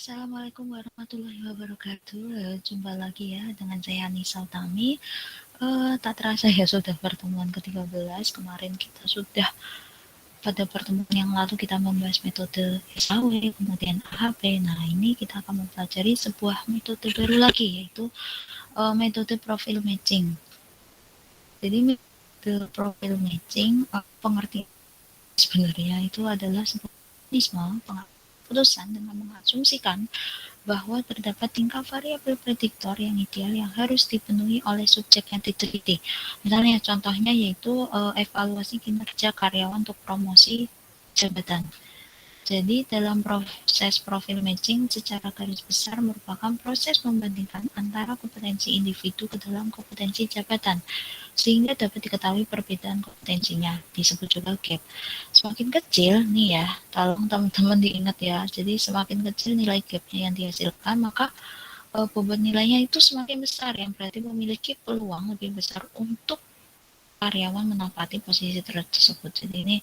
Assalamualaikum warahmatullahi wabarakatuh. Jumpa lagi ya dengan saya Anissa Utami. Tak terasa ya sudah pertemuan ke-13. Kemarin kita sudah pada pertemuan yang lalu kita membahas metode SAW, kemudian AHP. Nah, ini kita akan mempelajari sebuah metode baru lagi, yaitu metode profil matching. Jadi metode profil matching, pengertian sebenarnya itu adalah sebuah mekanisme pengambilan dengan mengasumsikan bahwa terdapat tingkah variabel prediktor yang ideal yang harus dipenuhi oleh subjek yang diteliti. Misalnya contohnya yaitu evaluasi kinerja karyawan untuk promosi jabatan. Jadi dalam proses profil matching secara garis besar merupakan proses membandingkan antara kompetensi individu ke dalam kompetensi jabatan sehingga dapat diketahui perbedaan kompetensinya, disebut juga gap. Semakin kecil nih ya, tolong teman-teman diingat ya, jadi semakin kecil nilai gapnya yang dihasilkan, maka bobot nilainya itu semakin besar, yang berarti memiliki peluang lebih besar untuk karyawan menempati posisi tersebut. Jadi ini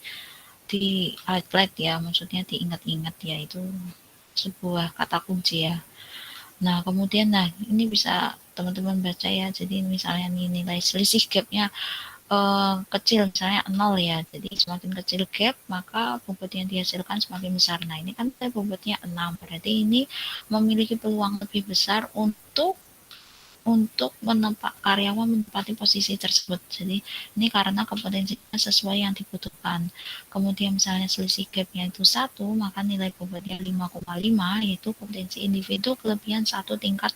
di highlight ya, maksudnya diingat-ingat ya, itu sebuah kata kunci ya. Nah, kemudian ini bisa teman-teman baca ya. Jadi misalnya nilai selisih gapnya kecil, misalnya 0 ya. Jadi semakin kecil gap, maka bobot yang dihasilkan semakin besar. Nah, ini kan bobotnya 6. Berarti ini memiliki peluang lebih besar untuk karyawan menempati posisi tersebut. Jadi ini karena kompetensinya sesuai yang dibutuhkan. Kemudian misalnya selisih gapnya itu 1, maka nilai bobotnya 5,5, yaitu kompetensi individu kelebihan 1 tingkat.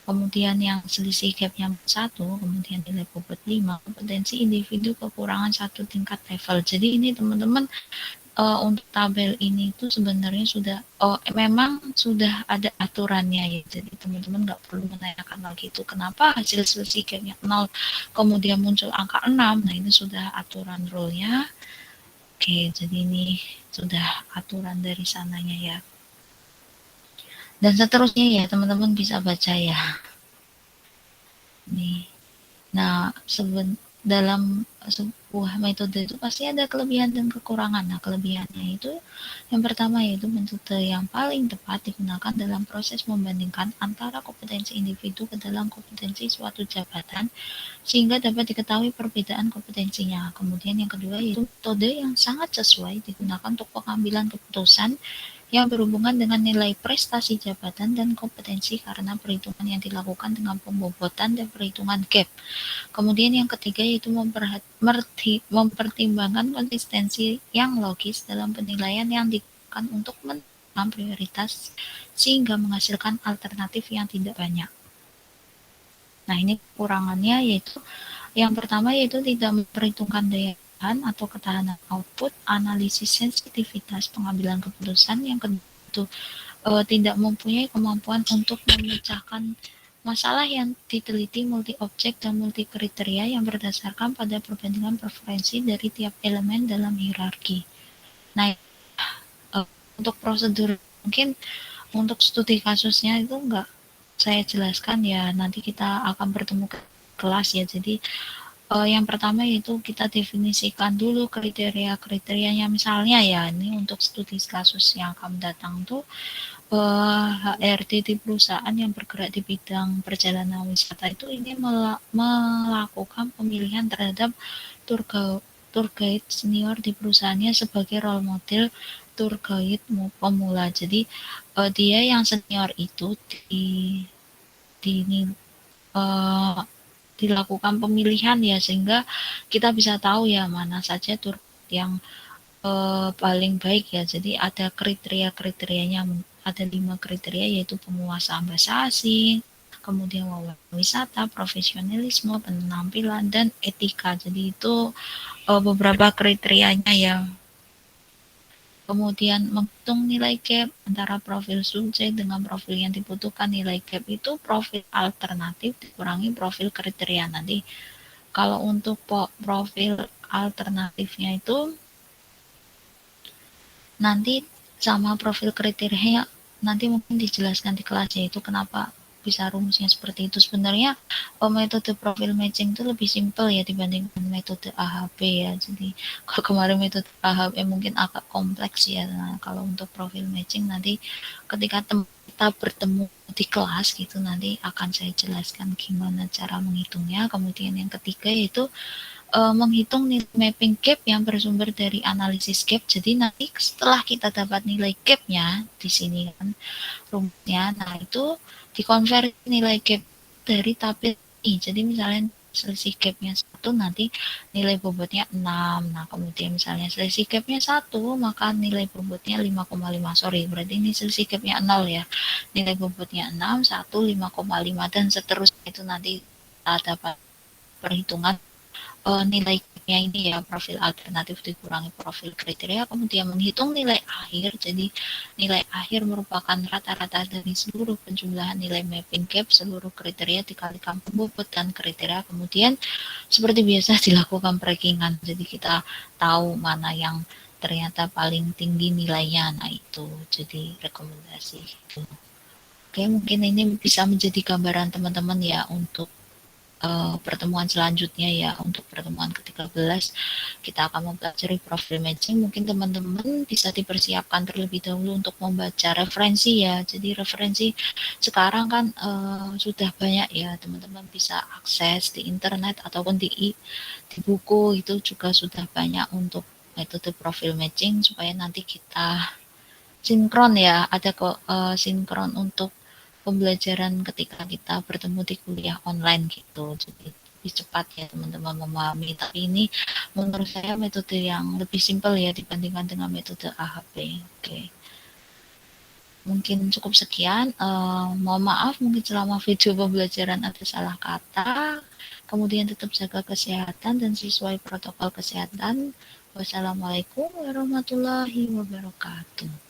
Kemudian yang selisih gapnya 1, kemudian nilai bobot 5, kompetensi individu kekurangan 1 tingkat level. Jadi ini teman-teman untuk tabel ini itu sebenarnya sudah memang sudah ada aturannya ya. Jadi teman-teman nggak perlu menanyakan lagi itu kenapa hasil selisih gapnya 0 kemudian muncul angka 6. Nah, ini sudah aturan rule-nya. Oke, jadi ini sudah aturan dari sananya ya. Dan seterusnya ya, teman-teman bisa baca ya. Nih. Nah, dalam sebuah metode itu pasti ada kelebihan dan kekurangan. Nah, kelebihannya itu yang pertama yaitu metode yang paling tepat digunakan dalam proses membandingkan antara kompetensi individu ke dalam kompetensi suatu jabatan sehingga dapat diketahui perbedaan kompetensinya. Kemudian yang kedua yaitu metode yang sangat sesuai digunakan untuk pengambilan keputusan yang berhubungan dengan nilai prestasi jabatan dan kompetensi karena perhitungan yang dilakukan dengan pembobotan dan perhitungan gap. Kemudian yang ketiga yaitu mempertimbangkan konsistensi yang logis dalam penilaian yang digunakan untuk menentukan prioritas sehingga menghasilkan alternatif yang tidak banyak. Nah, ini kekurangannya yaitu yang pertama yaitu tidak memperhitungkan daya tahan atau ketahanan output, analisis sensitivitas pengambilan keputusan. Yang kedua itu tidak mempunyai kemampuan untuk memecahkan masalah yang diteliti multi objek dan multi kriteria yang berdasarkan pada perbandingan preferensi dari tiap elemen dalam hierarki. Nah, untuk prosedur mungkin untuk studi kasusnya itu enggak saya jelaskan ya, nanti kita akan bertemu ke kelas ya. Jadi yang pertama yaitu kita definisikan dulu kriteria-kriterianya. Misalnya ya, ini untuk studi kasus yang akan datang tuh HRD di perusahaan yang bergerak di bidang perjalanan wisata itu ini melakukan pemilihan terhadap tour guide senior di perusahaannya sebagai role model tour guide pemula. Jadi dia yang senior itu dilakukan pemilihan ya, sehingga kita bisa tahu ya mana saja tour yang paling baik ya. Jadi ada kriteria-kriterianya, ada 5 kriteria yaitu penguasaan bahasa asing, kemudian wawasan wisata, profesionalisme, penampilan, dan etika. Jadi itu beberapa kriterianya ya. Kemudian menghitung nilai gap antara profil subjek dengan profil yang dibutuhkan. Nilai gap itu profil alternatif dikurangi profil kriteria. Nanti kalau untuk profil alternatifnya itu nanti sama profil kriteria nanti mungkin dijelaskan di kelas, yaitu kenapa bisa rumusnya seperti itu. Sebenarnya metode profil matching itu lebih simpel ya dibandingkan metode AHP ya. Jadi kalau kemarin metode AHP mungkin agak kompleks ya. Nah, kalau untuk profil matching nanti ketika kita bertemu di kelas gitu nanti akan saya jelaskan gimana cara menghitungnya. Kemudian yang ketiga yaitu menghitung nilai mapping gap yang bersumber dari analisis gap. Jadi nanti setelah kita dapat nilai gapnya di sini kan rumusnya, nah itu dikonversi nilai gap dari tabel ini. Jadi misalnya selisih gapnya 1 nanti nilai bobotnya 6. Nah kemudian misalnya selisih gapnya 1 maka nilai bobotnya 5,5. Sorry berarti ini selisih gapnya 0 ya. Nilai bobotnya 6, 1, 5,5 dan seterusnya itu nanti kita dapat perhitungan nilai ini ya profil alternatif dikurangi profil kriteria, kemudian menghitung nilai akhir. Jadi nilai akhir merupakan rata-rata dari seluruh penjumlahan nilai mapping gap seluruh kriteria dikalikan pembobot dan kriteria, kemudian seperti biasa dilakukan perankingan. Jadi kita tahu mana yang ternyata paling tinggi nilainya. Nah itu jadi rekomendasi. Oke, mungkin ini bisa menjadi gambaran teman-teman ya untuk pertemuan selanjutnya ya. Untuk pertemuan ke-13 kita akan mempelajari profil matching. Mungkin teman-teman bisa dipersiapkan terlebih dahulu untuk membaca referensi ya. Jadi referensi sekarang kan sudah banyak ya, teman-teman bisa akses di internet ataupun di buku itu juga sudah banyak untuk metode profil matching supaya nanti kita sinkron ya, ada kok sinkron untuk pembelajaran ketika kita bertemu di kuliah online gitu. Jadi lebih cepat ya teman-teman memahami. Tapi ini menurut saya metode yang lebih simpel ya dibandingkan dengan metode AHP. Oke. Mungkin cukup sekian. Mohon maaf mungkin selama video pembelajaran ada salah kata. Kemudian tetap jaga kesehatan dan sesuai protokol kesehatan. Wassalamualaikum warahmatullahi wabarakatuh.